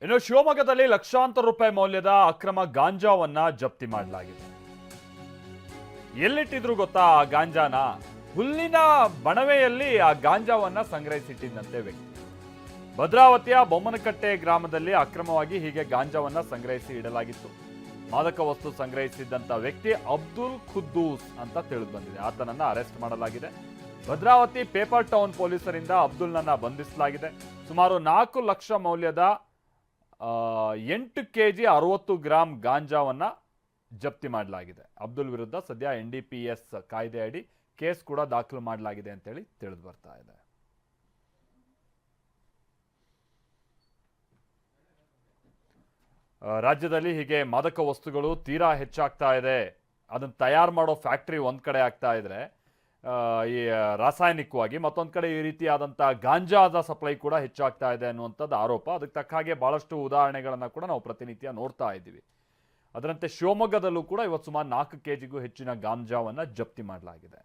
ಇನ್ನು ಶಿವಮೊಗ್ಗದಲ್ಲಿ ಲಕ್ಷಾಂತರ ರೂಪಾಯಿ ಮೌಲ್ಯದ ಅಕ್ರಮ ಗಾಂಜಾವನ್ನ ಜಪ್ತಿ ಮಾಡಲಾಗಿದೆ. ಎಲ್ಲಿಟ್ಟಿದ್ರು ಗೊತ್ತಾ ಆ ಗಾಂಜಾನ? ಹುಲ್ಲಿನ ಬಣವೆಯಲ್ಲಿ ಆ ಗಾಂಜಾವನ್ನ ಸಂಗ್ರಹಿಸಿಟ್ಟಿದ್ದಂತೆ ವ್ಯಕ್ತಿ. ಭದ್ರಾವತಿಯ ಬೊಮ್ಮನಕಟ್ಟೆ ಗ್ರಾಮದಲ್ಲಿ ಅಕ್ರಮವಾಗಿ ಹೀಗೆ ಗಾಂಜಾವನ್ನ ಸಂಗ್ರಹಿಸಿ ಇಡಲಾಗಿತ್ತು. ಮಾದಕ ವಸ್ತು ಸಂಗ್ರಹಿಸಿದ್ದಂತ ವ್ಯಕ್ತಿ ಅಬ್ದುಲ್ ಖುದ್ದೂಸ್ ಅಂತ ತಿಳಿದು ಬಂದಿದೆ. ಆತನನ್ನ ಅರೆಸ್ಟ್ ಮಾಡಲಾಗಿದೆ. ಭದ್ರಾವತಿ ಪೇಪರ್ ಟೌನ್ ಪೊಲೀಸರಿಂದ ಅಬ್ದುಲ್ನನ್ನ ಬಂಧಿಸಲಾಗಿದೆ. ಸುಮಾರು 4 ಲಕ್ಷ ಮೌಲ್ಯದ 8 ಕೆಜಿ 60 ಗ್ರಾಂ ಗಾಂಜಾವನ್ನ ಜಪ್ತಿ ಮಾಡಲಾಗಿದೆ. ಅಬ್ದುಲ್ ವಿರುದ್ಧ ಸದ್ಯ NDPS ಕಾಯ್ದೆ ಅಡಿ ಕೇಸ್ ಕೂಡ ದಾಖಲು ಮಾಡಲಾಗಿದೆ ಅಂತೇಳಿ ತಿಳಿದು ಬರ್ತಾ ಇದೆ. ರಾಜ್ಯದಲ್ಲಿ ಹೀಗೆ ಮಾದಕ ವಸ್ತುಗಳು ತೀರಾ ಹೆಚ್ಚಾಗ್ತಾ ಇದೆ. ಅದನ್ನು ತಯಾರು ಮಾಡೋ ಫ್ಯಾಕ್ಟ್ರಿ ಒಂದ್ ಕಡೆ ಆಗ್ತಾ ಇದ್ರೆ ಈ ರಾಸಾಯನಿಕವಾಗಿ ಮತ್ತೊಂದು ಕಡೆ ಈ ರೀತಿಯಾದಂಥ ಗಾಂಜಾದ ಸಪ್ಲೈ ಕೂಡ ಹೆಚ್ಚಾಗ್ತಾ ಇದೆ ಅನ್ನುವಂಥದ್ದು ಆರೋಪ. ಅದಕ್ಕೆ ತಕ್ಕ ಹಾಗೆ ಬಹಳಷ್ಟು ಉದಾಹರಣೆಗಳನ್ನು ಕೂಡ ನಾವು ಪ್ರತಿನಿತ್ಯ ನೋಡ್ತಾ ಇದ್ದೀವಿ. ಅದರಂತೆ ಶಿವಮೊಗ್ಗದಲ್ಲೂ ಕೂಡ ಇವತ್ತು ಸುಮಾರು 4 ಕೆಜಿಗೂ ಹೆಚ್ಚಿನ ಗಾಂಜಾವನ್ನು ಜಪ್ತಿ ಮಾಡಲಾಗಿದೆ.